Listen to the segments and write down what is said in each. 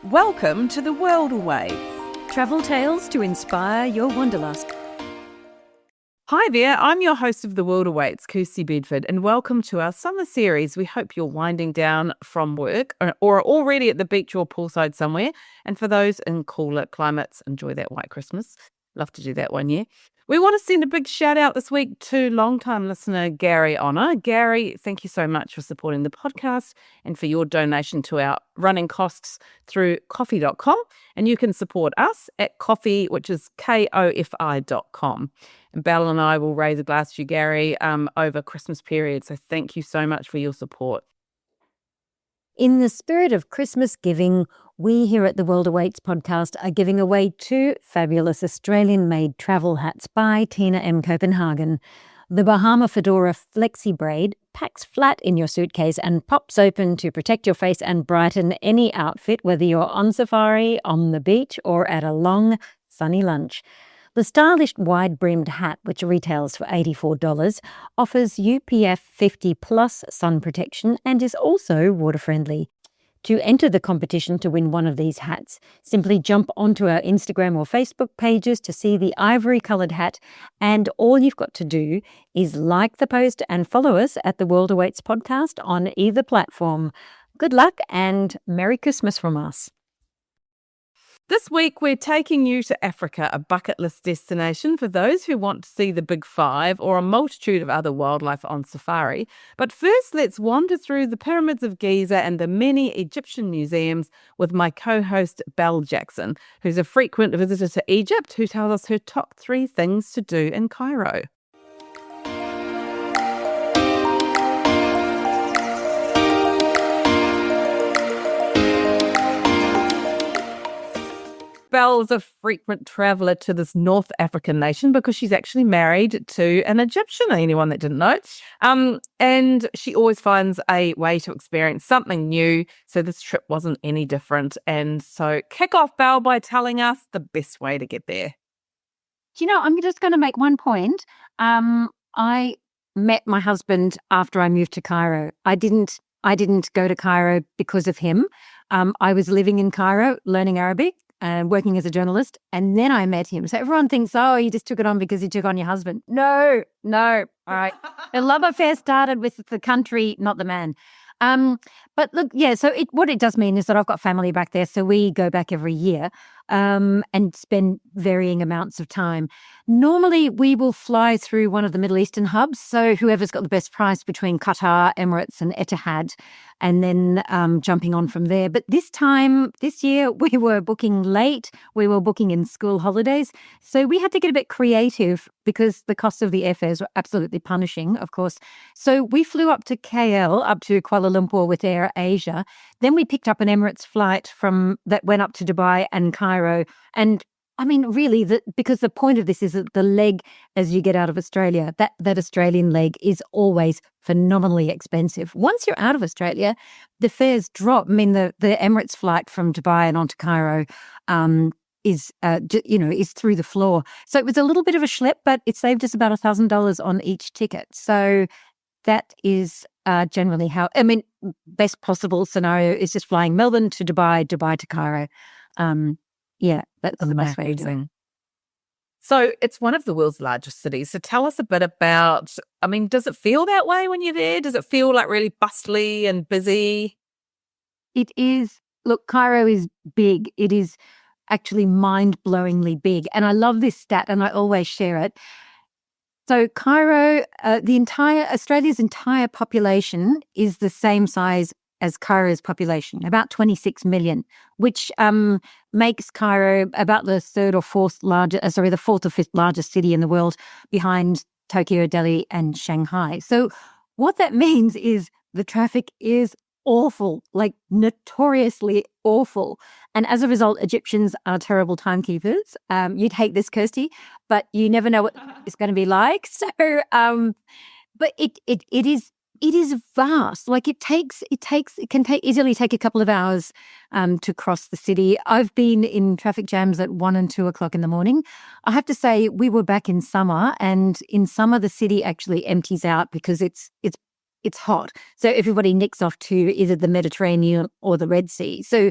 Welcome to the World Awaits. Travel tales to inspire your wanderlust. Hi there, I'm your host of the World Awaits, Kirsty Bedford, and welcome to our summer series. We hope you're winding down from work or are already at the beach or poolside somewhere. And for those in cooler climates, enjoy that white Christmas. Love to do that one year. We want to send a big shout out this week to long-time listener Gary Honor. Gary, thank you so much for supporting the podcast and for your donation to our running costs through coffee.com. And you can support us at coffee, which is kofi.com. And Belle and I will raise a glass to you, Gary, over Christmas period. So thank you so much for your support. In the spirit of Christmas giving, we here at the World Awaits podcast are giving away 2 fabulous Australian-made travel hats by Tina M. Copenhagen. The Bahama Fedora Flexi Braid packs flat in your suitcase and pops open to protect your face and brighten any outfit, whether you're on safari, on the beach, or at a long, sunny lunch. The stylish wide-brimmed hat, which retails for $84, offers UPF 50+ sun protection and is also water-friendly. To enter the competition to win one of these hats, simply jump onto our Instagram or Facebook pages to see the ivory-coloured hat, and all you've got to do is like the post and follow us at the World Awaits podcast on either platform. Good luck and Merry Christmas from us. This week, we're taking you to Africa, a bucket list destination for those who want to see the Big Five or a multitude of other wildlife on safari. But first, let's wander through the pyramids of Giza and the many Egyptian museums with my co-host, Belle Jackson, who's a frequent visitor to Egypt, who tells us her top 3 things to do in Cairo. Belle's a frequent traveller to this North African nation because she's actually married to an Egyptian, anyone that didn't know. And she always finds a way to experience something new. So this trip wasn't any different. And so kick off, Belle, by telling us the best way to get there. You know, I'm just going to make one point. I met my husband after I moved to Cairo. I didn't go to Cairo because of him. I was living in Cairo, learning Arabic and working as a journalist, and then I met him. So everyone thinks, oh, you just took it on because you took on your husband. No. All right. The love affair started with the country, not the man. But look, yeah, so what it does mean is that I've got family back there, so we go back every year and spend varying amounts of time. Normally, we will fly through one of the Middle Eastern hubs, so whoever's got the best price between Qatar, Emirates and Etihad, and then jumping on from there. But this year, we were booking late. We were booking in school holidays. So we had to get a bit creative because the cost of the airfares were absolutely punishing, of course. So we flew up to KL, up to Kuala Lumpur with Air Asia. Then we picked up an Emirates flight that went up to Dubai and Cairo. And I mean, really, because the point of this is that the leg as you get out of Australia, that Australian leg is always phenomenally expensive. Once you're out of Australia, the fares drop. I mean, the Emirates flight from Dubai and onto Cairo is through the floor. So it was a little bit of a schlep, but it saved us about $1,000 on each ticket. So that is generally best possible scenario is just flying Melbourne to Dubai to Cairo. Yeah, that's the best way to do it. So it's one of the world's largest cities. So tell us a bit about, does it feel that way when you're there? Does it feel like really bustly and busy? It is. Look, Cairo is big. It is actually mind-blowingly big. And I love this stat and I always share it. So Cairo, Australia's entire population is the same size as Cairo's population, about 26 million, which makes Cairo about the fourth or fifth largest city in the world behind Tokyo, Delhi and Shanghai. So what that means is the traffic is awful, like notoriously awful. And as a result, Egyptians are terrible timekeepers. You'd hate this, Kirsty, but you never know what it's going to be like. So, but it is vast. Like it can easily take a couple of hours to cross the city. I've been in traffic jams at 1 and 2 o'clock in the morning. I have to say we were back in summer, and in summer the city actually empties out because it's it's hot. So everybody nicks off to either the Mediterranean or the Red Sea. So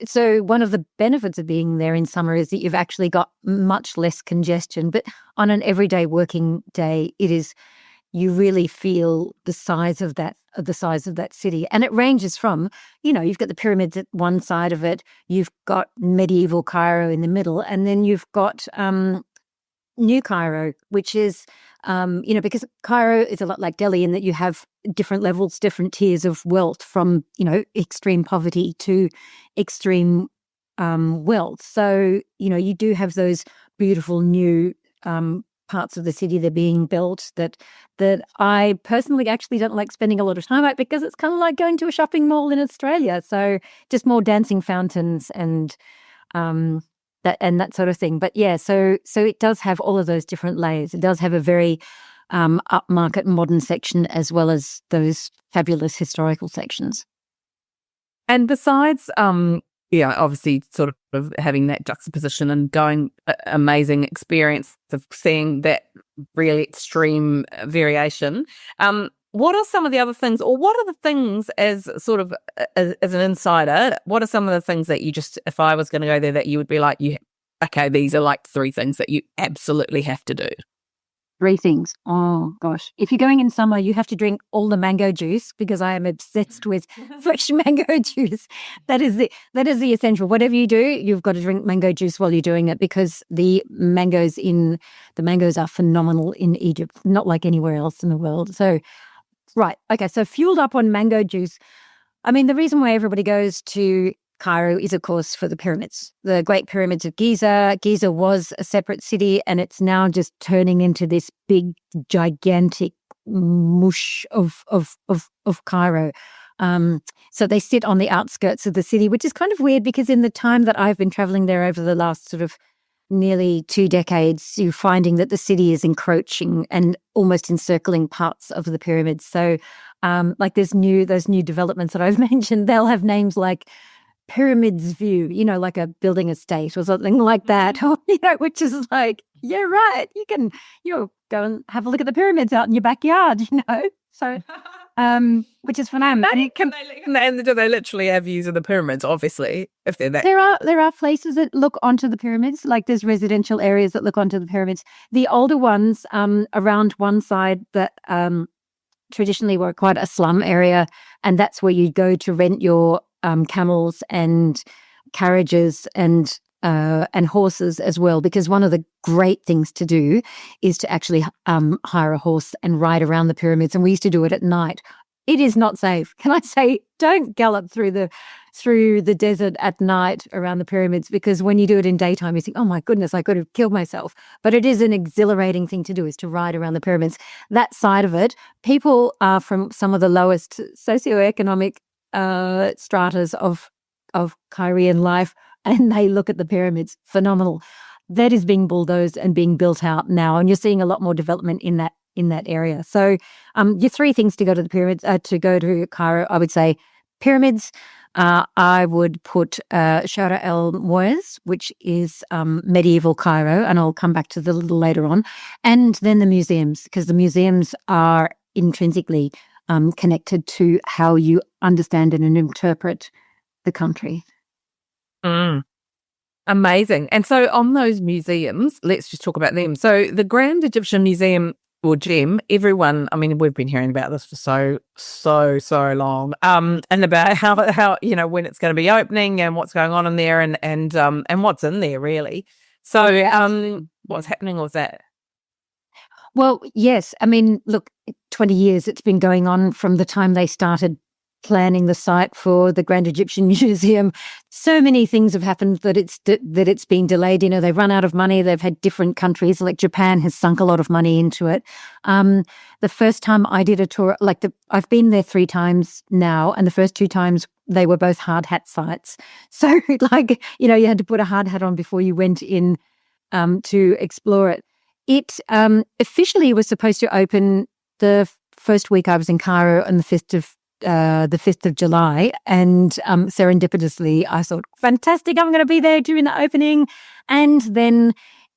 so one of the benefits of being there in summer is that you've actually got much less congestion. But on an everyday working day, you really feel the size of that city. And it ranges from, you've got the pyramids at one side of it, you've got medieval Cairo in the middle, and then you've got New Cairo, which is, because Cairo is a lot like Delhi in that you have different levels, different tiers of wealth from, extreme poverty to extreme wealth. So, you do have those beautiful new parts of the city that are being built that I personally actually don't like spending a lot of time at, because it's kind of like going to a shopping mall in Australia. So just more dancing fountains and that sort of thing. But yeah, so it does have all of those different layers. It does have a very upmarket modern section as well as those fabulous historical sections. And besides, obviously sort of having that juxtaposition and going amazing experience of seeing that really extreme variation, what are some of the other things, or what are the things as sort of as an insider, what are some of the things that you just, if I was going to go there, that you would be like, okay, these are like 3 things that you absolutely have to do? 3 things. Oh gosh. If you're going in summer, you have to drink all the mango juice, because I am obsessed with fresh mango juice. That is the essential. Whatever you do, you've got to drink mango juice while you're doing it, because the mangoes are phenomenal in Egypt, not like anywhere else in the world. So, right. Okay. So fueled up on mango juice. I mean, the reason why everybody goes to Cairo is, of course, for the pyramids, the Great Pyramids of Giza. Giza was a separate city, and it's now just turning into this big, gigantic mush of Cairo. So they sit on the outskirts of the city, which is kind of weird, because in the time that I've been traveling there over the last sort of nearly 2 decades, you're finding that the city is encroaching and almost encircling parts of the pyramids. So, like those new developments that I've mentioned, they'll have names like Pyramids View, like a building estate or something like that, or, which is like, yeah, right. You go and have a look at the pyramids out in your backyard, So, which is phenomenal. And do they literally have views of the pyramids? Obviously, if they're that. There are places that look onto the pyramids, like there's residential areas that look onto the pyramids. The older ones, around one side that traditionally were quite a slum area, and that's where you go to rent your camels and carriages and horses as well, because one of the great things to do is to actually hire a horse and ride around the pyramids, and we used to do it at night. It is not safe. Can I say, don't gallop through the desert at night around the pyramids, because when you do it in daytime, you think, oh my goodness, I could have killed myself. But it is an exhilarating thing to do, is to ride around the pyramids. That side of it, people are from some of the lowest socioeconomic stratas of Cairean life, and they look at the pyramids. Phenomenal. That is being bulldozed and being built out now, and you're seeing a lot more development in that area. So, your 3 things to go to the pyramids, to go to Cairo, I would say pyramids. I would put Shara El Moez, which is medieval Cairo, and I'll come back to that a little later on, and then the museums, because the museums are intrinsically connected to how you understand and interpret the country. Amazing. And so on those museums, let's just talk about them. So the Grand Egyptian Museum, or GEM, everyone, I mean, we've been hearing about this for so long, and about how when it's going to be opening and what's going on in there, and what's in there really. So what's happening with that? Well, yes. I mean, look, 20 years it's been going on from the time they started planning the site for the Grand Egyptian Museum. So many things have happened that it's been delayed. They've run out of money. They've had different countries, like Japan has sunk a lot of money into it. The first time I did a tour, I've been there 3 times now, and the first 2 times they were both hard hat sites. So you had to put a hard hat on before you went in to explore it. It officially was supposed to open the first week I was in Cairo on the 5th of July, and serendipitously I thought, fantastic, I'm going to be there during the opening, and then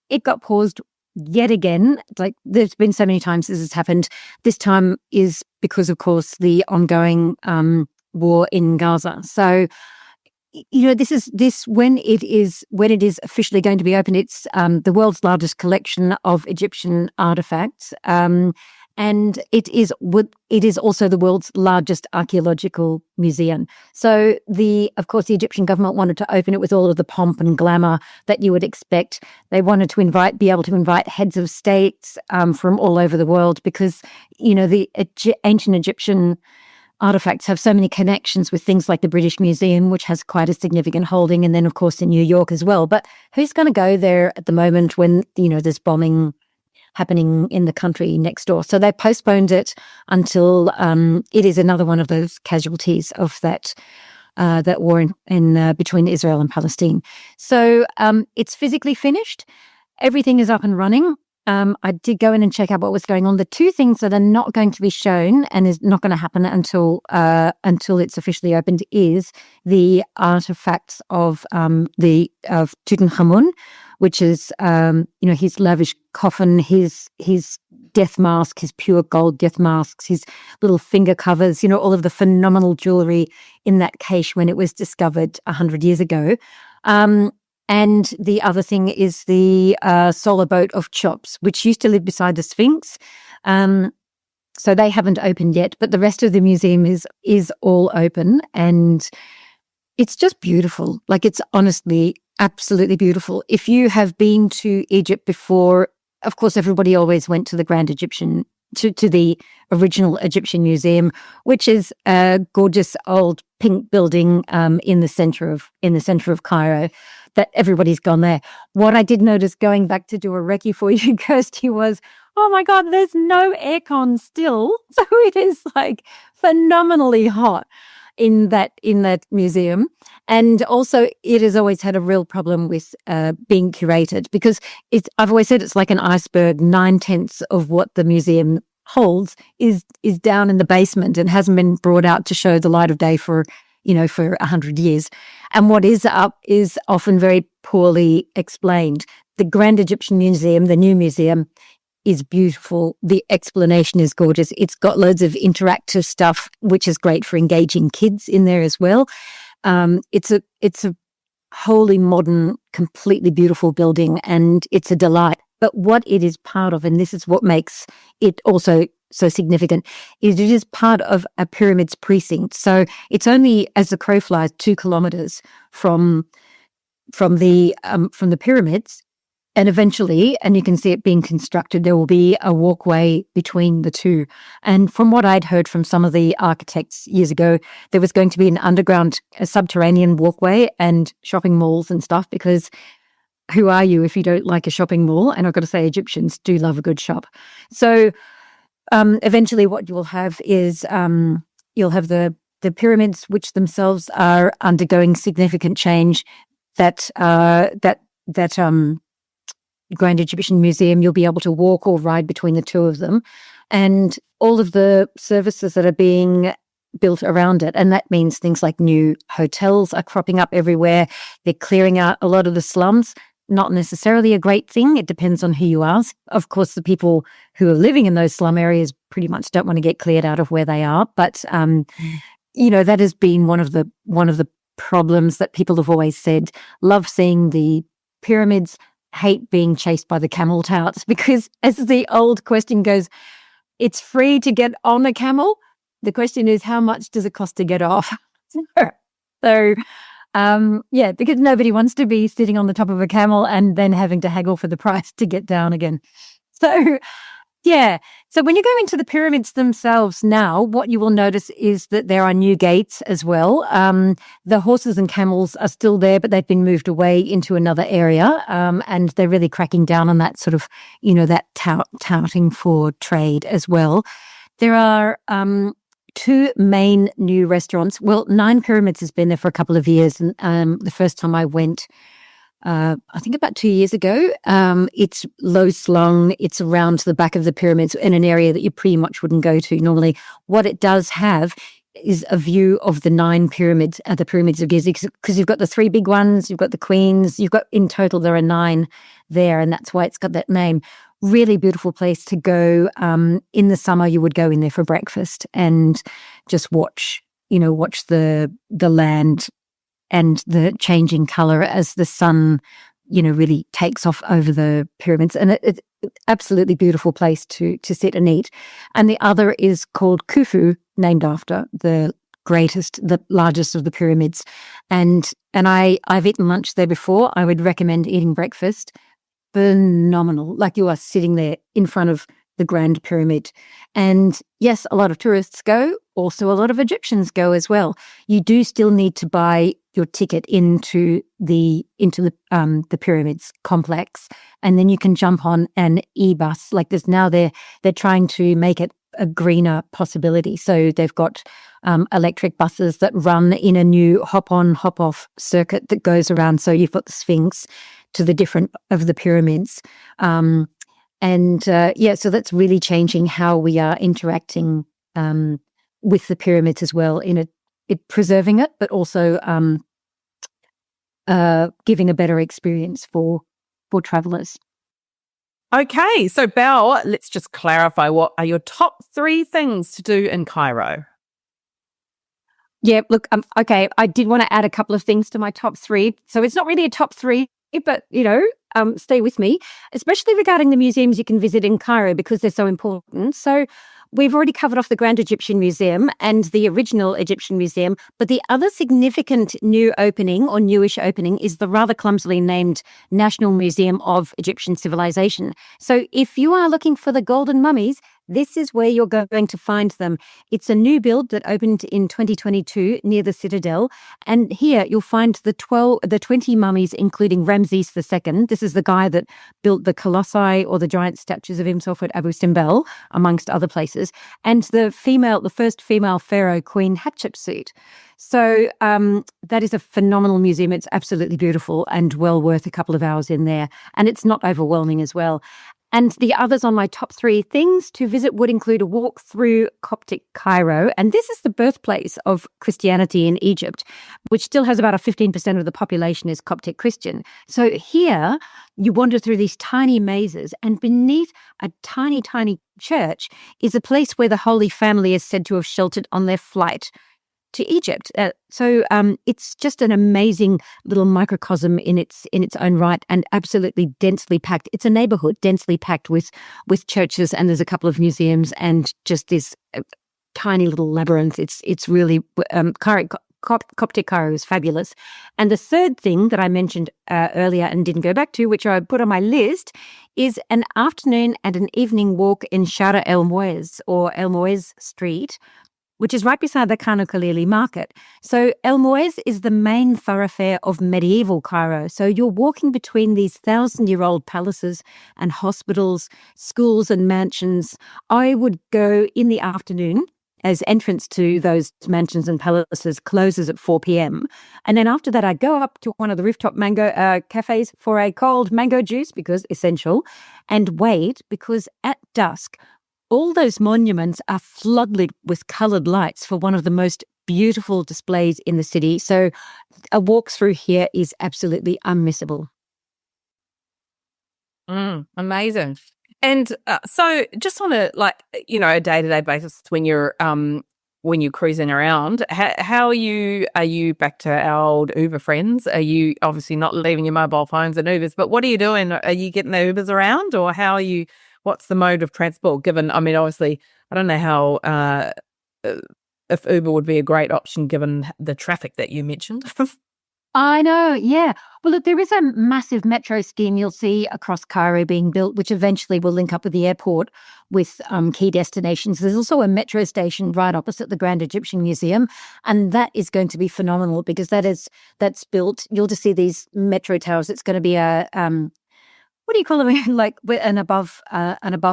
it got paused yet again, like there's been so many times this has happened. This time is because, of course, the ongoing war in Gaza. So, this when it is officially going to be open, it's the world's largest collection of Egyptian artifacts, and it is also the world's largest archaeological museum. So of course the Egyptian government wanted to open it with all of the pomp and glamour that you would expect. They wanted to be able to invite heads of states from all over the world, because the ancient Egyptian artifacts have so many connections with things like the British Museum, which has quite a significant holding, and then of course in New York as well. But who's going to go there at the moment when there's bombing happening in the country next door? So they postponed it until it is another one of those casualties of that war in between Israel and Palestine. So it's physically finished. Everything is up and running. I did go in and check out what was going on. The two things that are not going to be shown and is not going to happen until it's officially opened is the artifacts of Tutankhamun, which is his lavish coffin, his death mask, his pure gold death masks, his little finger covers, all of the phenomenal jewelry in that cache when it was discovered 100 years ago. And the other thing is the solar boat of Chops, which used to live beside the Sphinx. So they haven't opened yet, but the rest of the museum is all open, and it's just beautiful. Like, it's honestly absolutely beautiful. If you have been to Egypt before, of course, everybody always went to the Grand Egyptian, to the original Egyptian Museum, which is a gorgeous old pink building in the center of Cairo. That everybody's gone there. What I did notice going back to do a recce for you, Kirsty, was, oh my God, there's no aircon still. So it is like phenomenally hot in that museum. And also it has always had a real problem with being curated, because I've always said it's like an iceberg. 9/10 of what the museum holds is down in the basement and hasn't been brought out to show the light of day for 100 years. And what is up is often very poorly explained. The Grand Egyptian Museum, the new museum, is beautiful. The explanation is gorgeous. It's got loads of interactive stuff, which is great for engaging kids in there as well. It's a wholly modern, completely beautiful building, and it's a delight. But what it is part of, and this is what makes it also so significant, is it is part of a pyramids precinct. So it's only, as the crow flies, 2 kilometers from the pyramids, and eventually, and you can see it being constructed, there will be a walkway between the two. And from what I'd heard from some of the architects years ago, there was going to be a subterranean walkway and shopping malls and stuff, because who are you if you don't like a shopping mall? And I've got to say, Egyptians do love a good shop. So eventually what you'll have is you'll have the pyramids, which themselves are undergoing significant change. That Grand Egyptian Museum, you'll be able to walk or ride between the two of them, and all of the services that are being built around it. And that means things like new hotels are cropping up everywhere. They're clearing out a lot of the slums. Not necessarily a great thing. It depends on who you ask. Of course, the people who are living in those slum areas pretty much don't want to get cleared out of where they are. But that has been one of the problems that people have always said. Love seeing the pyramids, hate being chased by the camel touts, because as the old question goes, it's free to get on a camel. The question is, how much does it cost to get off? So because nobody wants to be sitting on the top of a camel and then having to haggle for the price to get down again. So, yeah. So when you go into the pyramids themselves now, what you will notice is that there are new gates as well. The horses and camels are still there, but they've been moved away into another area. And they're really cracking down on that sort of, that touting for trade as well. There are 2 main new restaurants. Well, Nine Pyramids has been there for a couple of years. And the first time I went, I think about 2 years ago, it's low slung. It's around the back of the pyramids in an area that you pretty much wouldn't go to normally. What it does have is a view of the 9 pyramids, the pyramids of Giza, because you've got the 3 big ones, you've got the queens, you've got, in total there are 9 there, and that's why it's got that name. Really beautiful place to go. In the summer, you would go in there for breakfast and just watch the land and the changing color as the sun, really takes off over the pyramids. And it's absolutely beautiful place to sit and eat. And the other is called Khufu, named after the largest of the pyramids. And I've eaten lunch there before. I would recommend eating breakfast. Phenomenal. Like, you are sitting there in front of the Grand Pyramid. And yes, a lot of tourists go. Also, a lot of Egyptians go as well. You do still need to buy your ticket into the pyramids complex, and then you can jump on an e-bus. Like, they're trying to make it a greener possibility. So they've got electric buses that run in a new hop-on, hop-off circuit that goes around. So you've got the Sphinx to the different of the pyramids. So that's really changing how we are interacting with the pyramids as well, in preserving it, but also giving a better experience for travellers. Okay, so Belle, let's just clarify, what are your top 3 things to do in Cairo? Yeah, look, okay, I did want to add a couple of things to my top 3. So it's not really a top 3, but, stay with me, especially regarding the museums you can visit in Cairo, because they're so important. So we've already covered off the Grand Egyptian Museum and the original Egyptian Museum, but the other significant new opening, or newish opening, is the rather clumsily named National Museum of Egyptian Civilization. So if you are looking for the golden mummies, this is where you're going to find them. It's a new build that opened in 2022 near the Citadel. And here you'll find the 20 mummies, including Ramses II. This is the guy that built the colossi, or the giant statues of himself at Abu Simbel, amongst other places, and the first female pharaoh, Queen Hatshepsut. So that is a phenomenal museum. It's absolutely beautiful and well worth a couple of hours in there. And it's not overwhelming as well. And the others on my top 3 things to visit would include a walk through Coptic Cairo. And this is the birthplace of Christianity in Egypt, which still has about 15% of the population is Coptic Christian. So here you wander through these tiny mazes, and beneath a tiny, tiny church is a place where the Holy Family is said to have sheltered on their flight to Egypt. So it's just an amazing little microcosm in its own right, and absolutely densely packed. It's a neighborhood densely packed with churches, and there's a couple of museums, and just this tiny little labyrinth. It's really Coptic Cairo is fabulous. And the third thing that I mentioned earlier and didn't go back to, which I put on my list, is an afternoon and an evening walk in Shara El Muez, or El Muez Street, which is right beside the Khan Khalili market. So El Muez is the main thoroughfare of medieval Cairo. So you're walking between these 1,000-year-old palaces and hospitals, schools and mansions. I would go in the afternoon, as entrance to those mansions and palaces closes at 4 p.m. And then after that, I go up to one of the rooftop mango cafes for a cold mango juice, because essential, and wait, because at dusk, all those monuments are floodlit with coloured lights for one of the most beautiful displays in the city. So a walk through here is absolutely unmissable. Amazing. And so just on a day-to-day basis, when you're cruising around, how are you? Are you back to our old Uber friends? Are you obviously not leaving your mobile phones and Ubers, but what are you doing? Are you getting the Ubers around, or how are you? What's the mode of transport? Given, I mean, obviously, I don't know how if Uber would be a great option given the traffic that you mentioned. I know, yeah. Well, look, there is a massive metro scheme you'll see across Cairo being built, which eventually will link up with the airport with key destinations. There's also a metro station right opposite the Grand Egyptian Museum, and that is going to be phenomenal, because that's built. You'll just see these metro towers. It's going to be a what do you call them? Like an above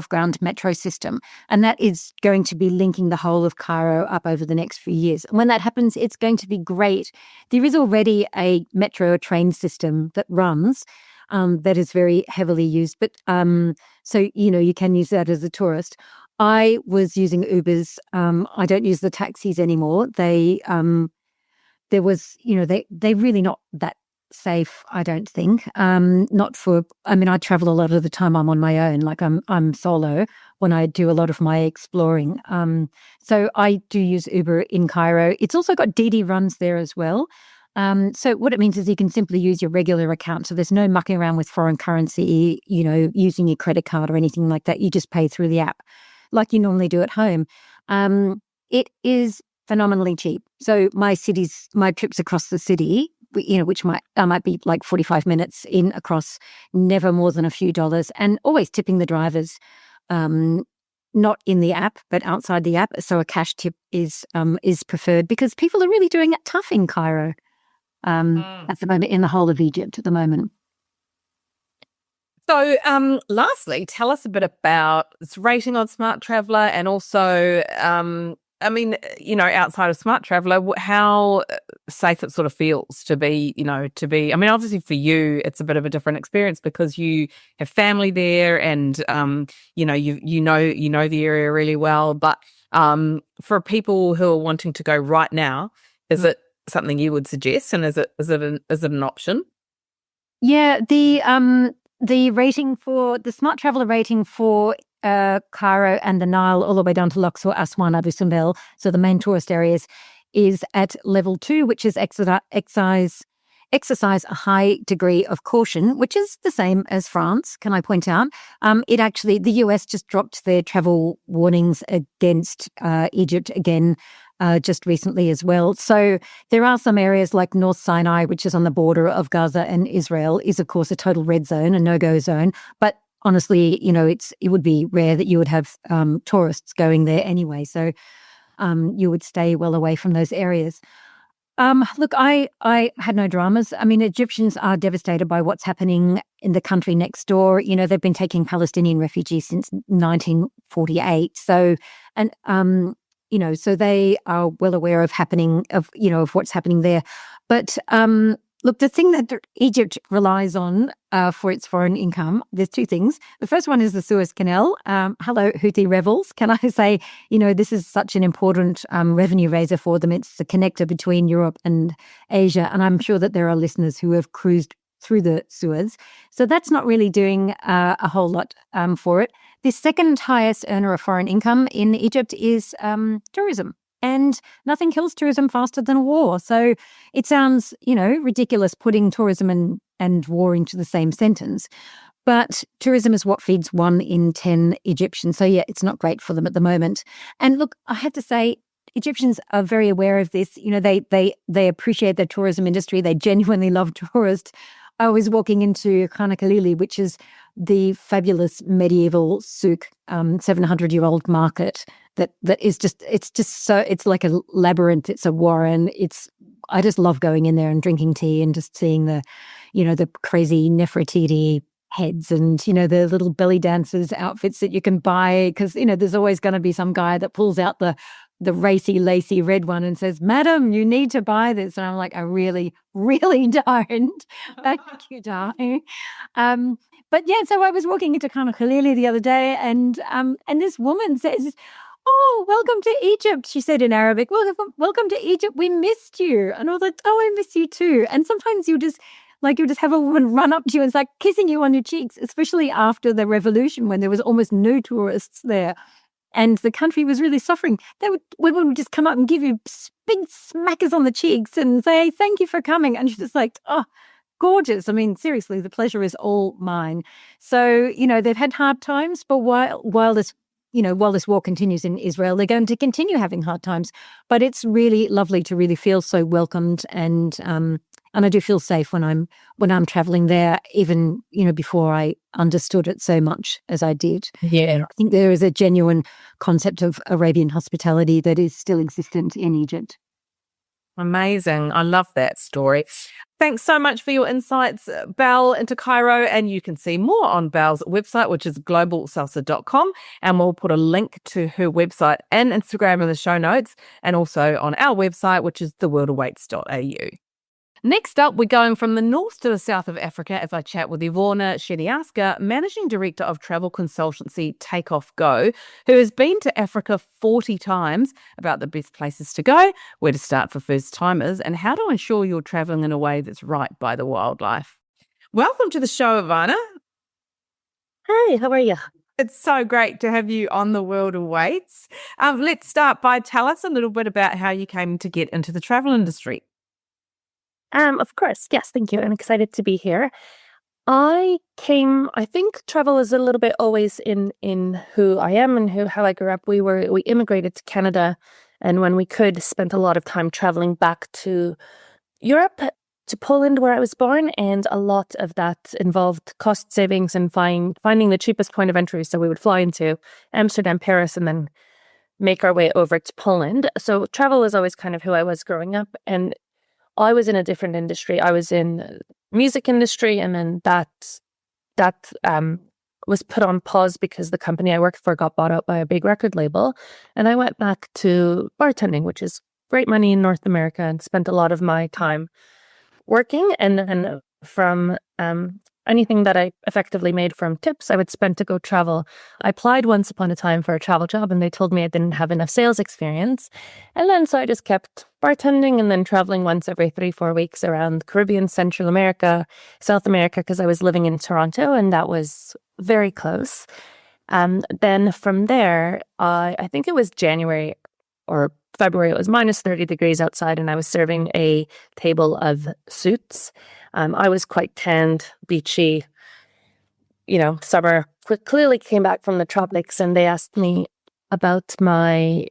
ground metro system, and that is going to be linking the whole of Cairo up over the next few years. And when that happens, it's going to be great. There is already a metro train system that runs that is very heavily used, but so you can use that as a tourist. I was using Ubers. I don't use the taxis anymore. There was, they're really not that safe, I don't think. Not for, I mean, I travel a lot of the time. I'm on my own, like I'm solo when I do a lot of my exploring. So I do use Uber in Cairo. It's also got Didi runs there as well. So what it means is you can simply use your regular account. So there's no mucking around with foreign currency, using your credit card or anything like that. You just pay through the app like you normally do at home. It is phenomenally cheap. So my trips across the city, which might be like 45 minutes in across, never more than a few dollars, and always tipping the drivers, not in the app, but outside the app. So a cash tip is preferred because people are really doing it tough in Cairo at the moment, in the whole of Egypt at the moment. So, lastly, tell us a bit about its rating on Smart Traveller, and also, outside of Smart Traveller, how safe it sort of feels to be. I mean, obviously for you, it's a bit of a different experience because you have family there, and you know the area really well. But for people who are wanting to go right now, is it something you would suggest, and is it an option? Yeah, the rating for the Smart Traveller rating for Cairo and the Nile, all the way down to Luxor, Aswan, Abu Simbel, so the main tourist areas, is at level 2, which is exercise a high degree of caution, which is the same as France, can I point out. The US just dropped their travel warnings against Egypt again just recently as well. So there are some areas like North Sinai, which is on the border of Gaza and Israel, is of course a total red zone, a no-go zone. But honestly, it would be rare that you would have tourists going there anyway. So you would stay well away from those areas. Look, I had no dramas. I mean, Egyptians are devastated by what's happening in the country next door. They've been taking Palestinian refugees since 1948. So, and so they are well aware of what's happening there. But look, the thing that Egypt relies on for its foreign income, there's two things. The first one is the Suez Canal. Hello, Houthi rebels. Can I say, this is such an important revenue raiser for them. It's the connector between Europe and Asia. And I'm sure that there are listeners who have cruised through the Suez. So that's not really doing a whole lot for it. The second highest earner of foreign income in Egypt is tourism. And nothing kills tourism faster than war. So it sounds, ridiculous putting tourism and war into the same sentence. But tourism is what feeds 1 in 10 Egyptians. So yeah, it's not great for them at the moment. And look, I have to say, Egyptians are very aware of this. They appreciate the tourism industry. They genuinely love tourists. I was walking into Khan Khalili, which is the fabulous medieval souk, 700-year-old market that is it's like a labyrinth. It's a warren. I just love going in there and drinking tea and just seeing the crazy Nefertiti heads and, the little belly dancers outfits that you can buy because, there's always going to be some guy that pulls out the racy, lacy red one and says, "Madam, you need to buy this." And I'm like, "I really, really don't." Thank you, darling. But yeah, so I was walking into Khan Khalili the other day and this woman says, "Oh, welcome to Egypt," she said in Arabic. Welcome to Egypt. We missed you." And I was like, "Oh, I miss you too." And sometimes you'll just have a woman run up to you and start kissing you on your cheeks, especially after the revolution when there was almost no tourists there. And the country was really suffering. Women would just come up and give you big smackers on the cheeks and say, "Thank you for coming." And you're just like, "Oh, gorgeous." I mean, seriously, the pleasure is all mine. So, they've had hard times, but while this war continues in Israel, they're going to continue having hard times. But it's really lovely to really feel so welcomed, and I do feel safe when I'm traveling there, even before I understood it so much as I did. Yeah, I think there is a genuine concept of Arabian hospitality that is still existent in Egypt. amazing. I love that story. Thanks so much for your insights, Belle, into Cairo. And you can see more on Belle's website, which is globalsalsa.com. And we'll put a link to her website and Instagram in the show notes, and also on our website, which is theworldawaits.au. Next up, we're going from the north to the south of Africa as I chat with Ivona Shediaska, Managing Director of travel consultancy Takeoff Go, who has been to Africa 40 times, about the best places to go, where to start for first timers, and how to ensure you're travelling in a way that's right by the wildlife. Welcome to the show, Ivana. Hi, how are you? It's so great to have you on the World Awaits. Let's start by tell us a little bit about how you came to get into the travel industry. Of course. Yes, thank you. I'm excited to be here. I think travel is a little bit always in who I am and how I grew up. We immigrated to Canada, and when we could, spent a lot of time traveling back to Europe, to Poland where I was born, and a lot of that involved cost savings and finding the cheapest point of entry. So we would fly into Amsterdam, Paris, and then make our way over to Poland. So travel was always kind of who I was growing up, and I was in a different industry. I was in the music industry, and then that was put on pause because the company I worked for got bought out by a big record label, and I went back to bartending, which is great money in North America, and spent a lot of my time working. And from anything that I effectively made from tips, I would spend to go travel. I applied once upon a time for a travel job, and they told me I didn't have enough sales experience. And then so I just kept bartending and then traveling once every 3-4 weeks around the Caribbean, Central America, South America, because I was living in Toronto, and that was very close. Then from there, I think it was January or February, it was minus 30 degrees outside, and I was serving a table of suits. I was quite tanned, beachy, summer. Clearly came back from the tropics, and they asked me about my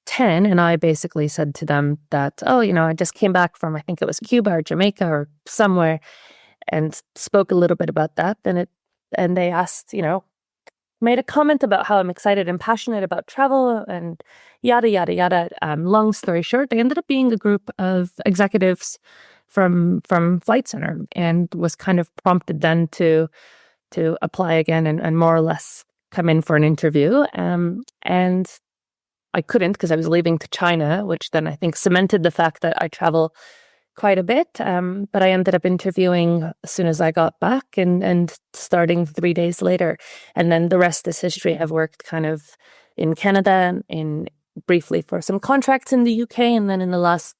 tan, and I basically said to them that, I just came back from, I think it was Cuba or Jamaica or somewhere, and spoke a little bit about that. And they asked, made a comment about how I'm excited and passionate about travel and yada, yada, yada. Long story short, they ended up being a group of executives from Flight Center, and was kind of prompted then to apply again and more or less come in for an interview. And I couldn't because I was leaving to China, which then I think cemented the fact that I travel quite a bit. But I ended up interviewing as soon as I got back, and starting 3 days later. And then the rest is history. I've worked kind of in Canada, in briefly for some contracts in the UK, and then in the last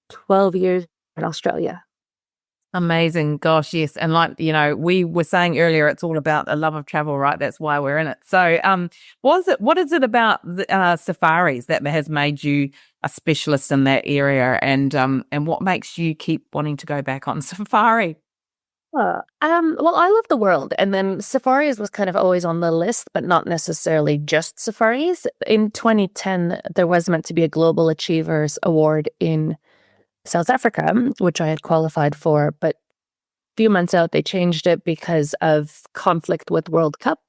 12 years in Australia. Amazing. Gosh, yes. And we were saying earlier, it's all about a love of travel, right? That's why we're in it. So what is it about the, safaris that has made you a specialist in that area, and what makes you keep wanting to go back on safari? Well, I love the world, and then safaris was kind of always on the list, but not necessarily just safaris. In 2010, there was meant to be a Global Achievers Award in South Africa, which I had qualified for, but a few months out, they changed it because of conflict with World Cup.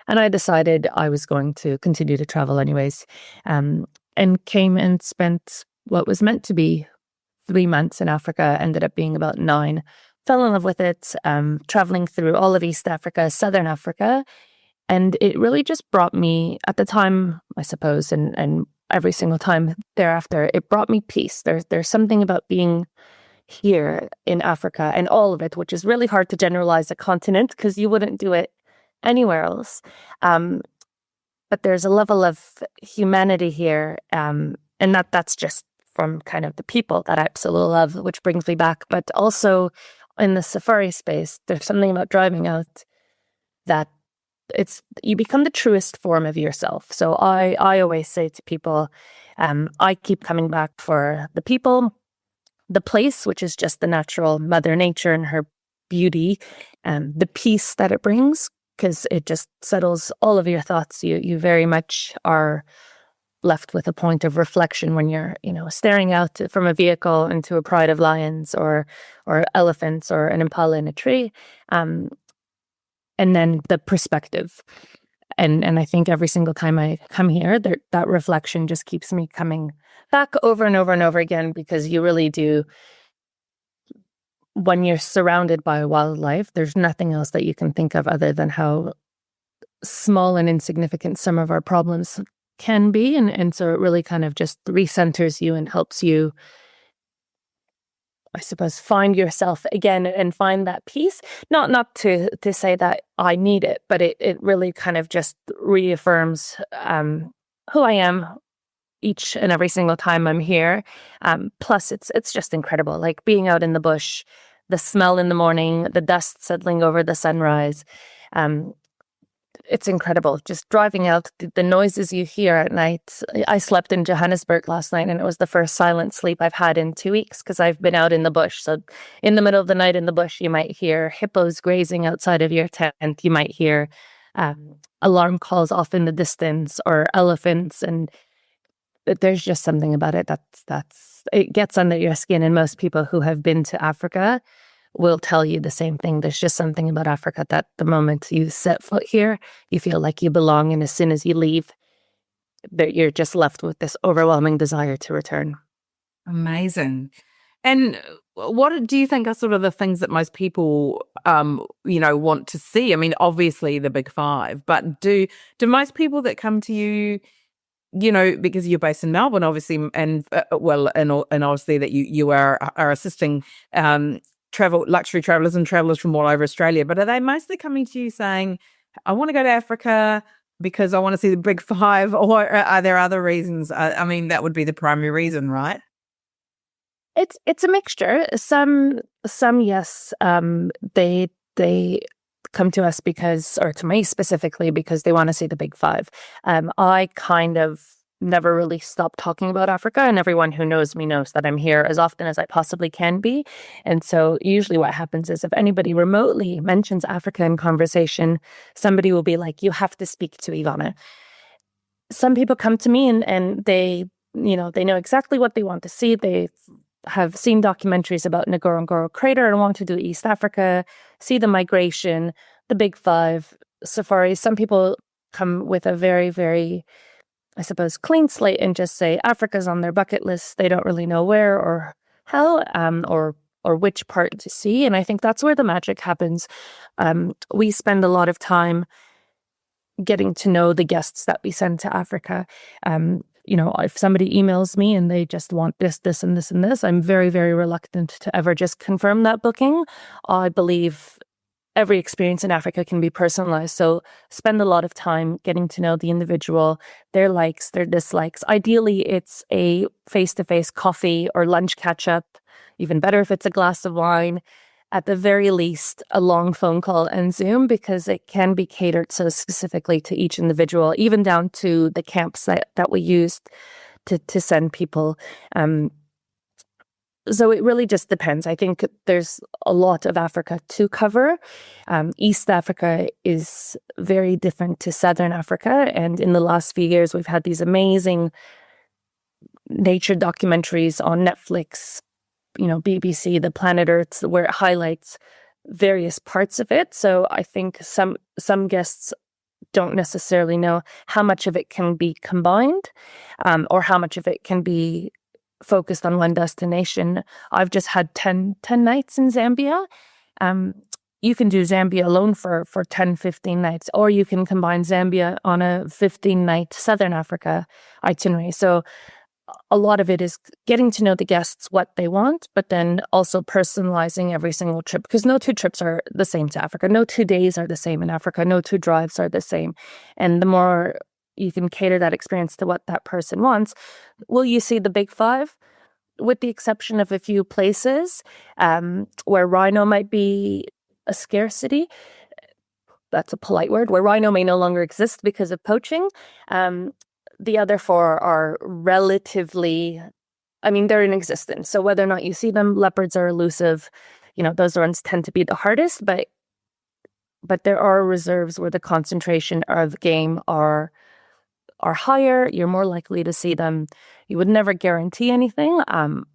And I decided I was going to continue to travel anyways, and came and spent what was meant to be 3 months in Africa, ended up being about 9. Fell in love with it, traveling through all of East Africa, Southern Africa. And it really just brought me, at the time, I suppose, and every single time thereafter, it brought me peace. There's something about being here in Africa and all of it, which is really hard to generalize a continent because you wouldn't do it anywhere else. But there's a level of humanity here, and that's just from kind of the people that I absolutely love, which brings me back. But also in the safari space, there's something about driving out that you become the truest form of yourself. So I always say to people, I keep coming back for the people, the place, which is just the natural Mother Nature and her beauty, and the peace that it brings, because it just settles all of your thoughts. You very much are left with a point of reflection when you're, staring out from a vehicle into a pride of lions or elephants or an impala in a tree. And then the perspective. And I think every single time I come here, that reflection just keeps me coming back over and over and over again, because you really do, when you're surrounded by wildlife, there's nothing else that you can think of other than how small and insignificant some of our problems can be. And so it really kind of just recenters you and helps you I suppose, find yourself again and find that peace. Not to say that I need it, but it really kind of just reaffirms who I am each and every single time I'm here. Plus, it's just incredible, like being out in the bush, the smell in the morning, the dust settling over the sunrise. It's incredible. Just driving out, the noises you hear at night. I slept in Johannesburg last night, and it was the first silent sleep I've had in 2 weeks because I've been out in the bush. So, in the middle of the night in the bush, you might hear hippos grazing outside of your tent. You might hear alarm calls off in the distance, or elephants, and there's just something about it that's it gets under your skin. And most people who have been to Africa will tell you the same thing. There's just something about Africa that the moment you set foot here, you feel like you belong. And as soon as you leave, that you're just left with this overwhelming desire to return. Amazing. And what do you think are sort of the things that most people, want to see? I mean, obviously the big five, but do most people that come to you, because you're based in Melbourne, obviously, and and obviously that you are assisting luxury travelers and travelers from all over Australia, but are they mostly coming to you saying, I want to go to Africa because I want to see the big five, or are there other reasons? I mean, that would be the primary reason, right? It's a mixture. Some yes, they come to us because, or to me specifically, because they want to see the big five. I kind of never really stopped talking about Africa, and everyone who knows me knows that I'm here as often as I possibly can be. And so usually what happens is if anybody remotely mentions Africa in conversation, somebody will be like, you have to speak to Ivana. Some people come to me and they know exactly what they want to see. They have seen documentaries about Ngorongoro Crater and want to do East Africa, see the migration, the big five, safaris. Some people come with a very, very, I suppose, clean slate and just say Africa's on their bucket list. They don't really know where or how, or which part to see. And I think that's where the magic happens. We spend a lot of time getting to know the guests that we send to Africa. If somebody emails me and they just want this, this, and this, and this, I'm very, very reluctant to ever just confirm that booking. I believe every experience in Africa can be personalized. So spend a lot of time getting to know the individual, their likes, their dislikes. Ideally, it's a face-to-face coffee or lunch catch-up. Even better if it's a glass of wine. At the very least, a long phone call and Zoom, because it can be catered so specifically to each individual, even down to the camps that we used to send people. So it really just depends. I think there's a lot of Africa to cover. East Africa is very different to Southern Africa. And in the last few years, we've had these amazing nature documentaries on Netflix, BBC, The Planet Earth, where it highlights various parts of it. So I think some guests don't necessarily know how much of it can be combined, or how much of it can be focused on one destination. I've just had 10 nights in Zambia. You can do Zambia alone for 10, 15 nights, or you can combine Zambia on a 15-night Southern Africa itinerary. So a lot of it is getting to know the guests, what they want, but then also personalizing every single trip, because no two trips are the same to Africa. No 2 days are the same in Africa. No 2 drives are the same. And the more you can cater that experience to what that person wants, will you see the big five? With the exception of a few places where rhino might be a scarcity. That's a polite word, where rhino may no longer exist because of poaching. The other 4 are relatively, they're in existence. So whether or not you see them, leopards are elusive. Those ones tend to be the hardest, but there are reserves where the concentration of game are higher. You're more likely to see them. You would never guarantee anything,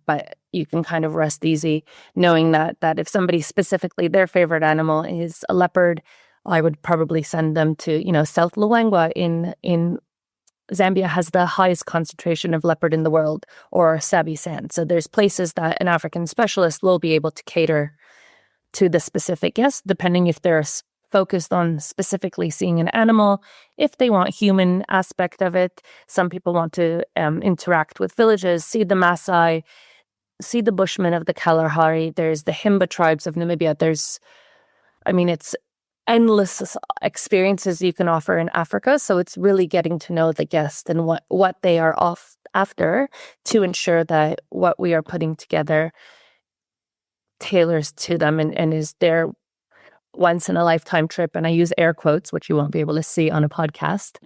but you can kind of rest easy knowing that if somebody specifically, their favorite animal is a leopard, I would probably send them to, South Luangwa in Zambia has the highest concentration of leopard in the world, or Sabi Sand. So there's places that an African specialist will be able to cater to the specific guest, depending if they're focused on specifically seeing an animal, if they want human aspect of it. Some people want to interact with villages, see the Maasai. see the Bushmen of the Kalahari. There's the Himba tribes of Namibia. It's endless experiences you can offer in Africa. So it's really getting to know the guest and what they are off after to ensure that what we are putting together tailors to them and is their once in a lifetime trip. And I use air quotes, which you won't be able to see on a podcast,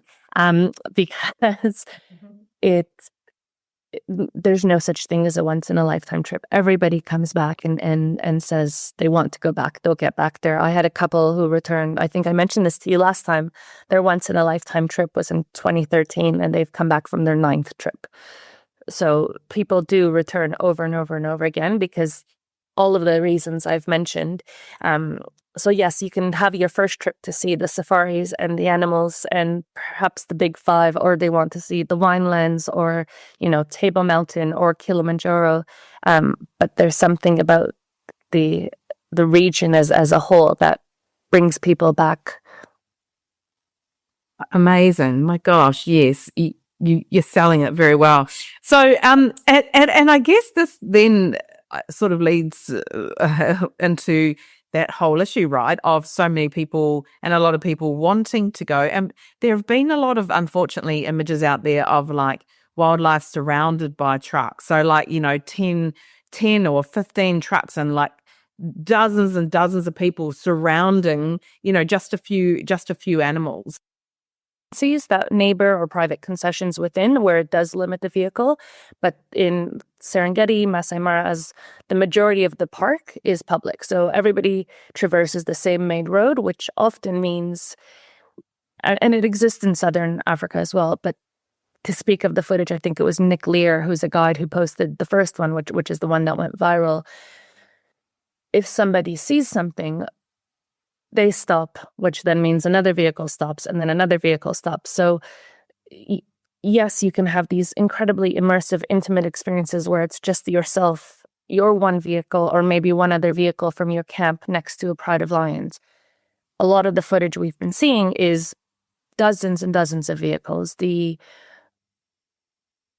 because there's no such thing as a once in a lifetime trip. Everybody comes back and says they want to go back. They'll get back there. I had a couple who returned. I think I mentioned this to you last time. Their once in a lifetime trip was in 2013 and they've come back from their 9th trip. So people do return over and over and over again because all of the reasons I've mentioned. So yes, you can have your first trip to see the safaris and the animals and perhaps the big five, or they want to see the winelands or, Table Mountain or Kilimanjaro. But there's something about the region as a whole that brings people back. Amazing. My gosh, yes. You're selling it very well. So, and I guess this then sort of leads into that whole issue, right, of so many people and a lot of people wanting to go. And there have been a lot of, unfortunately, images out there of like wildlife surrounded by trucks. So like, 10 or 15 trucks and like dozens and dozens of people surrounding, just a few animals. Sees that neighbor or private concessions within where it does limit the vehicle, but in Serengeti, Masai Mara, as the majority of the park is public, so everybody traverses the same main road, which often means, and it exists in southern Africa as well. But to speak of the footage, I think it was Nick Lear, who's a guide who posted the first one, which is the one that went viral. If somebody sees something, they stop, which then means another vehicle stops and then another vehicle stops. So yes, you can have these incredibly immersive, intimate experiences where it's just yourself, your one vehicle, or maybe one other vehicle from your camp next to a pride of lions. A lot of the footage we've been seeing is dozens and dozens of vehicles,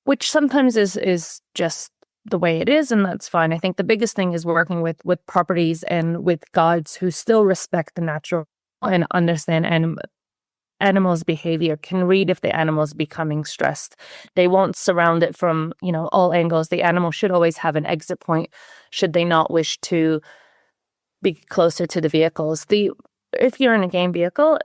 which sometimes is just the way it is, and that's fine. I think the biggest thing is working with properties and with guides who still respect the natural and understand animals' behavior, can read if the animal's becoming stressed. They won't surround it from, all angles. The animal should always have an exit point should they not wish to be closer to the vehicles. If you're in a game vehicle,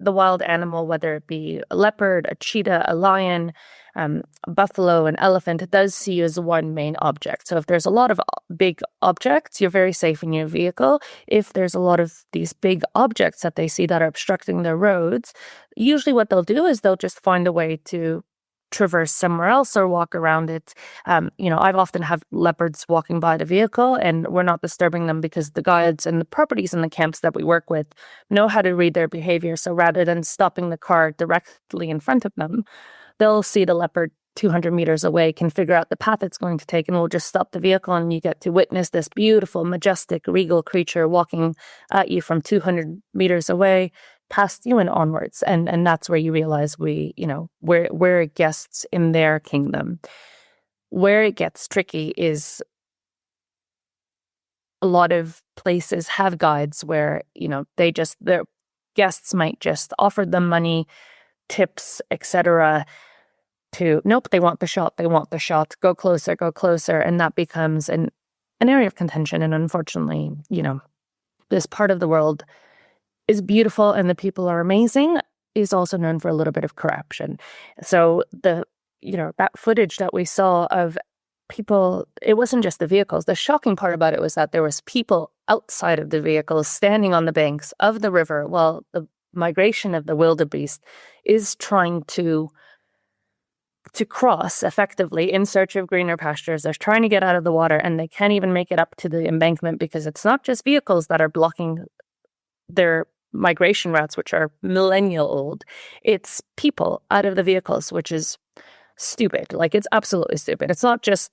the wild animal, whether it be a leopard, a cheetah, a lion, a buffalo, an elephant, it does see you as one main object. So if there's a lot of big objects, you're very safe in your vehicle. If there's a lot of these big objects that they see that are obstructing their roads, usually what they'll do is they'll just find a way to traverse somewhere else or walk around it. I've often have leopards walking by the vehicle and we're not disturbing them because the guides and the properties and the camps that we work with know how to read their behavior. So rather than stopping the car directly in front of them, they'll see the leopard 200 meters away, can figure out the path it's going to take, and we'll just stop the vehicle and you get to witness this beautiful, majestic, regal creature walking at you from 200 meters away, past you and onwards. And that's where you realize we're guests in their kingdom. Where it gets tricky is a lot of places have guides where, their guests might just offer them money, tips, etc. Nope, they want the shot, go closer. And that becomes an area of contention. And unfortunately, this part of the world is beautiful and the people are amazing, is also known for a little bit of corruption. So that footage that we saw of people, it wasn't just the vehicles. The shocking part about it was that there was people outside of the vehicles standing on the banks of the river while the migration of the wildebeest is trying to cross effectively in search of greener pastures. They're trying to get out of the water and they can't even make it up to the embankment because it's not just vehicles that are blocking their migration routes, which are millennial old. It's people out of the vehicles, which is stupid. Like, it's absolutely stupid. It's not just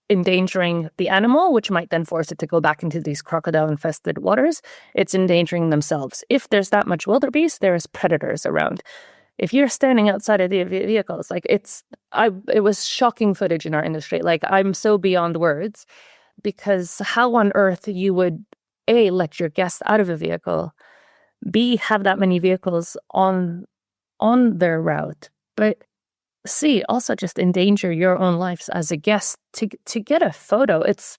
endangering the animal, which might then force it to go back into these crocodile-infested waters. It's endangering themselves. If there's that much wildebeest, there's predators around. if you're standing outside of the vehicles, like it was shocking footage in our industry. Like, I'm so beyond words, because how on earth you would A, let your guests out of a vehicle, B, have that many vehicles on their route, but C, also just endanger your own lives as a guest to get a photo. It's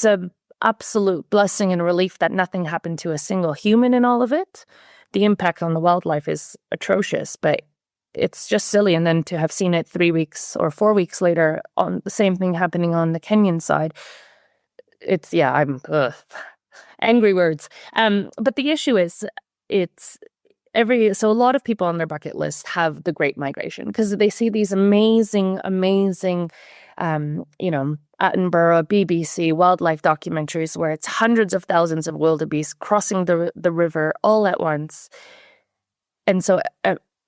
a absolute blessing and relief that nothing happened to a single human in all of it. The impact on the wildlife is atrocious, but it's just silly. And then to have seen it 3 weeks or 4 weeks later on the same thing happening on the Kenyan side, I'm angry words. But the issue is, it's so a lot of people on their bucket list have the Great Migration because they see these amazing, Attenborough, BBC wildlife documentaries where it's hundreds of thousands of wildebeest crossing the river all at once. And so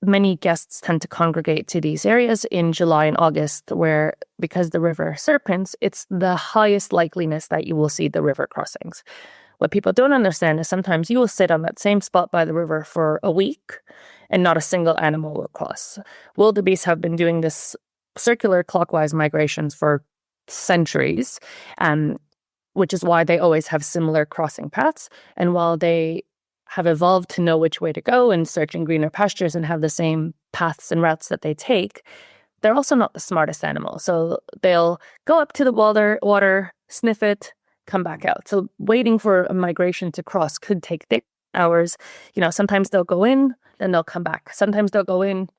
many guests tend to congregate to these areas in July and August, where, because the river serpents, it's the highest likeliness that you will see the river crossings. What people don't understand is sometimes you will sit on that same spot by the river for a week and not a single animal will cross. Wildebeest have been doing this circular clockwise migrations for centuries, which is why they always have similar crossing paths. And while they have evolved to know which way to go and search in greener pastures and have the same paths and routes that they take, they're also not the smartest animal. So they'll go up to the water, sniff it, come back out. So waiting for a migration to cross could take hours. Sometimes they'll go in, then they'll come back. Sometimes they'll go in,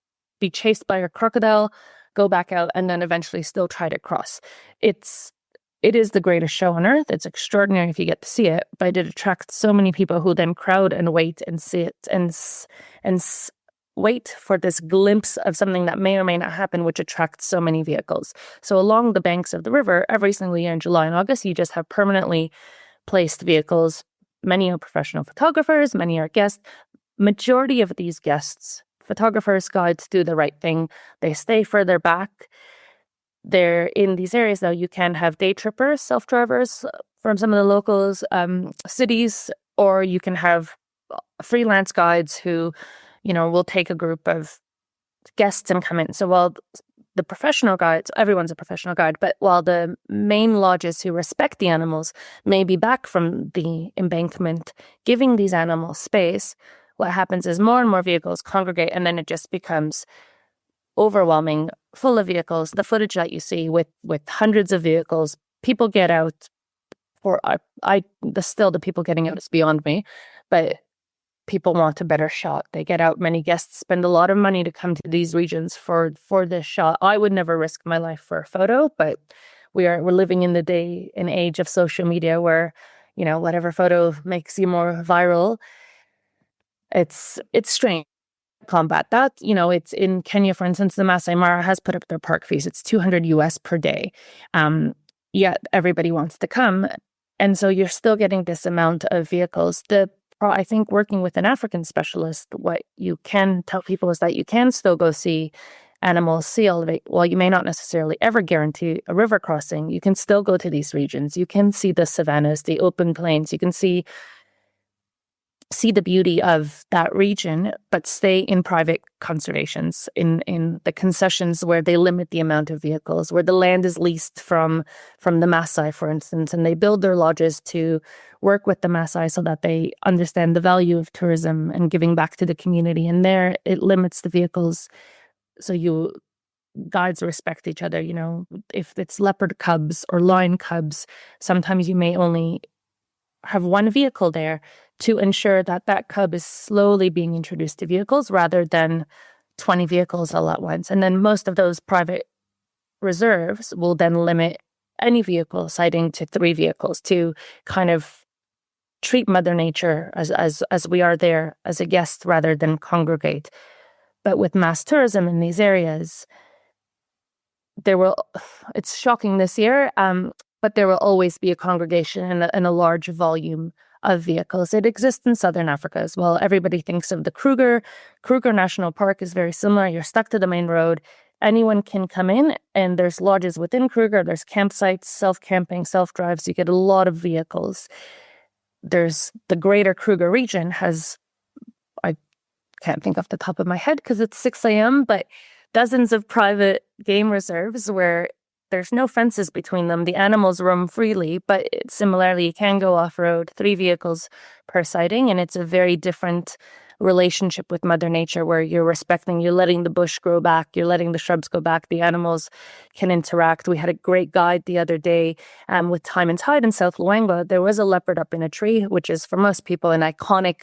be chased by a crocodile, go back out, and then eventually still try to cross. It is the greatest show on earth. It's extraordinary if you get to see it, but it attracts so many people who then crowd and wait and sit and wait for this glimpse of something that may or may not happen, which attracts so many vehicles. So along the banks of the river, every single year in July and August, you just have permanently placed vehicles. Many are professional photographers, many are guests. Majority of these guests, photographers, guides, do the right thing. They stay further back. They're in these areas, though. You can have day trippers, self-drivers from some of the locals, cities, or you can have freelance guides who, will take a group of guests and come in. So while the professional guides, everyone's a professional guide, but while the main lodges who respect the animals may be back from the embankment, giving these animals space, what happens is more and more vehicles congregate, and then it just becomes overwhelming, full of vehicles. The footage that you see with hundreds of vehicles, people get out. The people getting out is beyond me, but people want a better shot. They get out. Many guests spend a lot of money to come to these regions for this shot. I would never risk my life for a photo, but we're living in the day and age of social media where, whatever photo makes you more viral. It's strange. Combat that. It's in Kenya, for instance, the Masai Mara has put up their park fees. It's $200 US per day. Yet everybody wants to come. And so you're still getting this amount of vehicles. I think working with an African specialist, what you can tell people is that you can still go see animals, see all of it. While you may not necessarily ever guarantee a river crossing, you can still go to these regions. You can see the savannas, the open plains. You can see the beauty of that region, but stay in private conservations, in the concessions where they limit the amount of vehicles, where the land is leased from the Maasai, for instance, and they build their lodges to work with the Maasai so that they understand the value of tourism and giving back to the community. And there it limits the vehicles so guides respect each other. If it's leopard cubs or lion cubs, sometimes you may only have one vehicle there to ensure that cub is slowly being introduced to vehicles rather than 20 vehicles all at once. And then most of those private reserves will then limit any vehicle sighting to 3 vehicles to kind of treat Mother Nature as we are there as a guest rather than congregate. But with mass tourism in these areas, it's shocking this year, but there will always be a congregation and a large volume of vehicles. It exists in southern Africa as well. Everybody thinks of the Kruger. Kruger National Park is very similar. You're stuck to the main road. Anyone can come in, and there's lodges within Kruger. There's campsites, self-camping, self-drives. You get a lot of vehicles. There's the greater Kruger region has, I can't think off the top of my head because it's 6 a.m., but dozens of private game reserves where there's no fences between them. The animals roam freely, but similarly, you can go off-road, 3 vehicles per sighting, and it's a very different relationship with Mother Nature where you're letting the bush grow back, you're letting the shrubs go back, the animals can interact. We had a great guide the other day with Time and Tide in South Luangwa. There was a leopard up in a tree, which is for most people an iconic,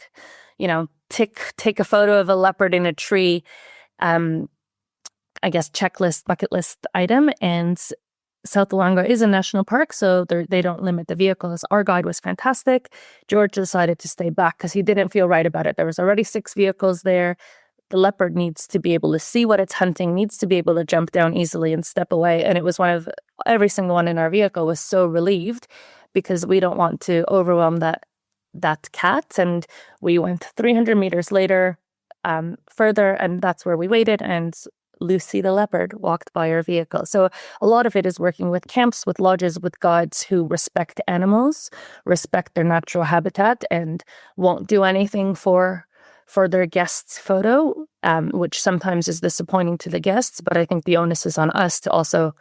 take a photo of a leopard in a tree, I guess, checklist, bucket list item. And South Luangwa is a national park, so they don't limit the vehicles. Our guide was fantastic. George decided to stay back because he didn't feel right about it. There was already 6 vehicles there. The leopard needs to be able to see what it's hunting, needs to be able to jump down easily and step away. And it was every single one in our vehicle was so relieved because we don't want to overwhelm that cat. And we went 300 meters later, further, and that's where we waited. And Lucy the leopard walked by our vehicle. So a lot of it is working with camps, with lodges, with guides who respect animals, respect their natural habitat, and won't do anything for their guest's photo, which sometimes is disappointing to the guests. But I think the onus is on us to also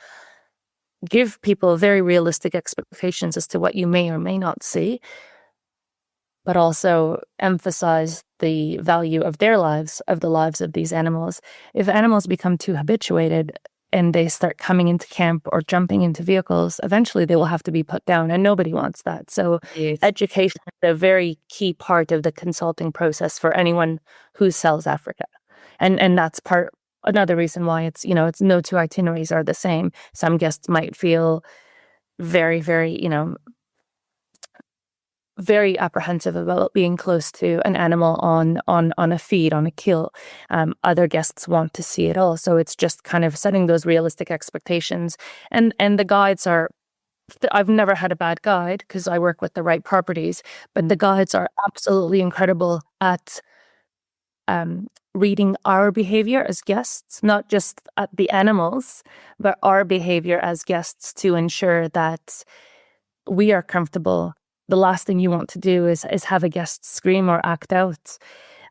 give people very realistic expectations as to what you may or may not see, but also emphasize the value of their lives, of the lives of these animals. If animals become too habituated and they start coming into camp or jumping into vehicles, eventually they will have to be put down, and nobody wants that. So Yes. education is a very key part of the consulting process for anyone who sells Africa. And that's another reason why it's no 2 itineraries are the same. Some guests might feel very, very, very apprehensive about being close to an animal on a feed, on a kill. Other guests want to see it all. So it's just kind of setting those realistic expectations. And the guides are, I've never had a bad guide because I work with the right properties, but the guides are absolutely incredible at reading our behavior as guests, not just at the animals, but our behavior as guests to ensure that we are comfortable. The last thing you want to do is have a guest scream or act out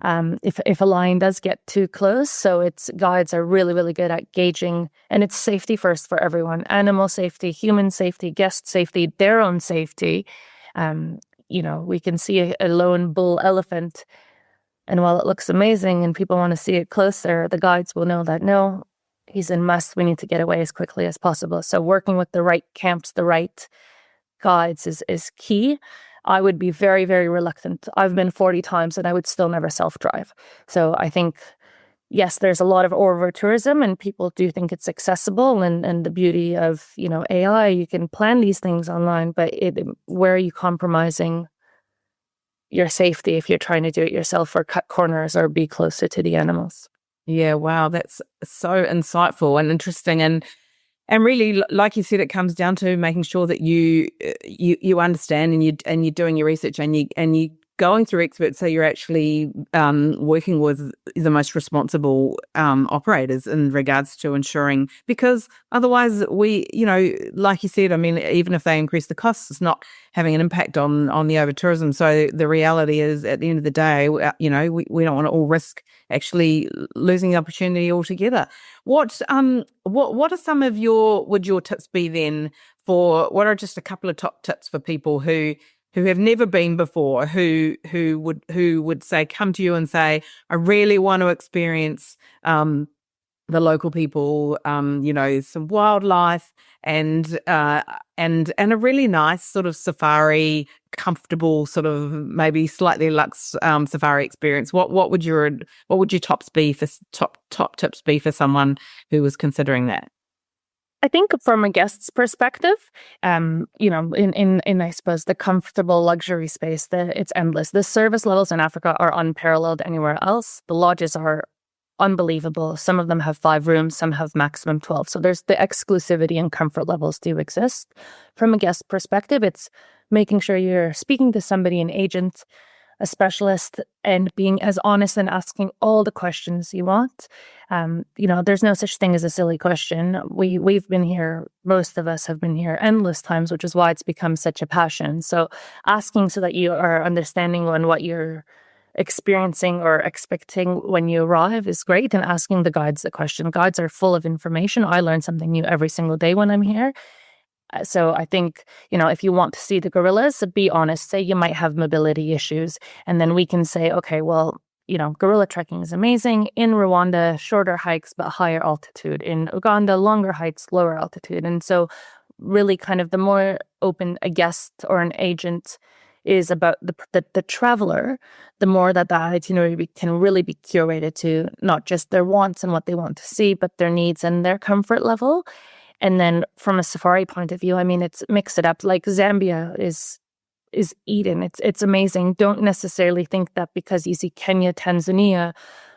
if a lion does get too close. So guides are really, really good at gauging, and it's safety first for everyone: animal safety, human safety, guest safety, their own safety. We can see a lone bull elephant, and while it looks amazing and people want to see it closer, the guides will know that no, he's in must. We need to get away as quickly as possible. So working with the right camps, the right guides is key. I would be very, very reluctant. I've been 40 times and I would still never self-drive. So I think, yes, there's a lot of over-tourism and people do think it's accessible, and the beauty of, AI, you can plan these things online, but where are you compromising your safety if you're trying to do it yourself or cut corners or be closer to the animals? Yeah, wow, that's so insightful and interesting. And really, like you said, it comes down to making sure that you understand and you're doing your research and you going through experts, so you're actually working with the most responsible operators in regards to ensuring, because otherwise like you said, I mean, even if they increase the costs, it's not having an impact on the over-tourism. So the reality is, at the end of the day, we don't want to all risk actually losing the opportunity altogether. What are some of your tips be then what are just a couple of top tips for people who have never been before, who would say, come to you and say, I really want to experience the local people, some wildlife and a really nice sort of safari, comfortable sort of maybe slightly luxe safari experience. What would your top tips be for someone who was considering that? I think from a guest's perspective, in I suppose the comfortable luxury space, it's endless. The service levels in Africa are unparalleled anywhere else. The lodges are unbelievable. Some of them have 5 rooms, some have maximum 12. So there's the exclusivity and comfort levels do exist. From a guest perspective, it's making sure you're speaking to somebody, an agent, a specialist, and being as honest and asking all the questions you want. There's no such thing as a silly question. We've been here, most of us have been here endless times, which is why it's become such a passion. So asking so that you are understanding on what you're experiencing or expecting when you arrive is great, and asking the guides the question. Guides are full of information. I learn something new every single day when I'm here. So I think, if you want to see the gorillas, be honest, say you might have mobility issues, and then we can say, okay, well, gorilla trekking is amazing. In Rwanda, shorter hikes, but higher altitude. In Uganda, longer hikes, lower altitude. And so really kind of the more open a guest or an agent is about the traveler, the more that itinerary can really be curated to not just their wants and what they want to see, but their needs and their comfort level. And then from a safari point of view, I mean, it's mix it up. Like Zambia is Eden. It's amazing. Don't necessarily think that because you see Kenya, Tanzania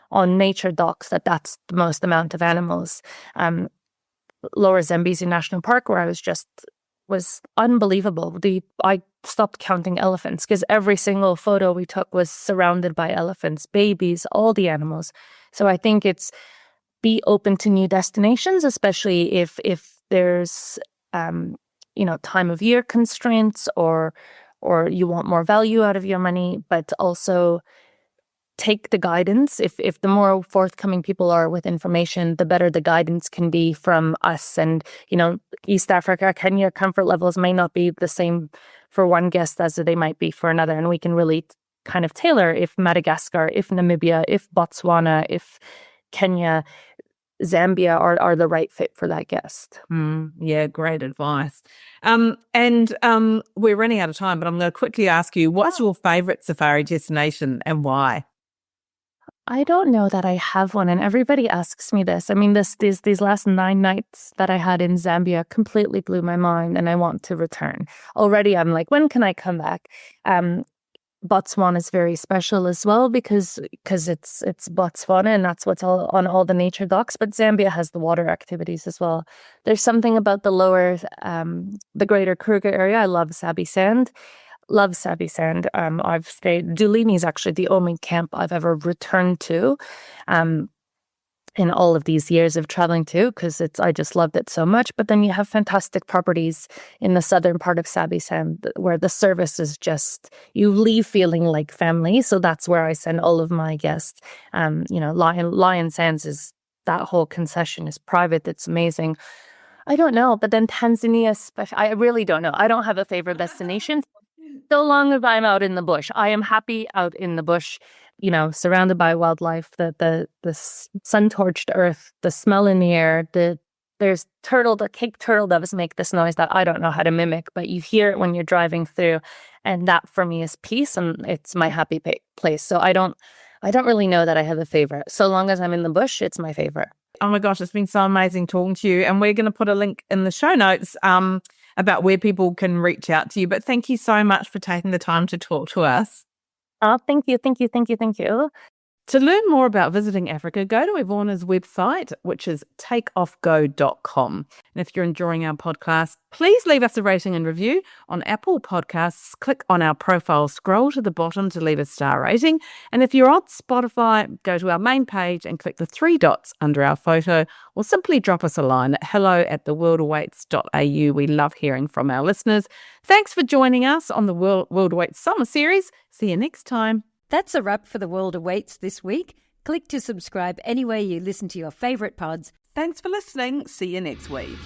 on nature docs that's the most amount of animals. Lower Zambezi National Park, where I was unbelievable. I stopped counting elephants because every single photo we took was surrounded by elephants, babies, all the animals. So I think it's be open to new destinations, especially if there's time of year constraints or you want more value out of your money, but also take the guidance. If the more forthcoming people are with information, the better the guidance can be from us. And East Africa, Kenya, comfort levels may not be the same for one guest as they might be for another, and we can really kind of tailor if Madagascar, if Namibia, if Botswana, if Kenya, Zambia are the right fit for that guest. Yeah, great advice. And we're running out of time, but I'm going to quickly ask you, what's your favorite safari destination and why? I don't know that I have one, and everybody asks me this. I mean, these last 9 nights that I had in Zambia completely blew my mind, and I want to return. Already I'm like, when can I come back? Botswana is very special as well because it's Botswana, and that's what's all on all the nature docs. But Zambia has the water activities as well. There's something about the greater Kruger area. I love Sabi Sand. I've stayed. Dulini is actually the only camp I've ever returned to. In all of these years of traveling too, because I just loved it so much. But then you have fantastic properties in the southern part of Sabi Sand where the service is just, you leave feeling like family. So that's where I send all of my guests. Lion Sands is, that whole concession is private. It's amazing. I don't know. But then Tanzania, I really don't know. I don't have a favorite destination. So long as I'm out in the bush. I am happy out in the bush, surrounded by wildlife, the sun-torched earth, the smell in the air, there's the cake turtle doves make this noise that I don't know how to mimic, but you hear it when you're driving through. And that for me is peace, and it's my happy place. So I don't really know that I have a favorite. So long as I'm in the bush, it's my favorite. Oh my gosh, it's been so amazing talking to you. And we're going to put a link in the show notes about where people can reach out to you. But thank you so much for taking the time to talk to us. Oh, thank you. To learn more about visiting Africa, go to Ivana's website, which is takeoffgo.com. And if you're enjoying our podcast, please leave us a rating and review on Apple Podcasts. Click on our profile, scroll to the bottom to leave a star rating. And if you're on Spotify, go to our main page and click the 3 dots under our photo, or simply drop us a line at hello@theworldawaits.au. We love hearing from our listeners. Thanks for joining us on the World Awaits Summer Series. See you next time. That's a wrap for The World Awaits this week. Click to subscribe anywhere you listen to your favourite pods. Thanks for listening. See you next week.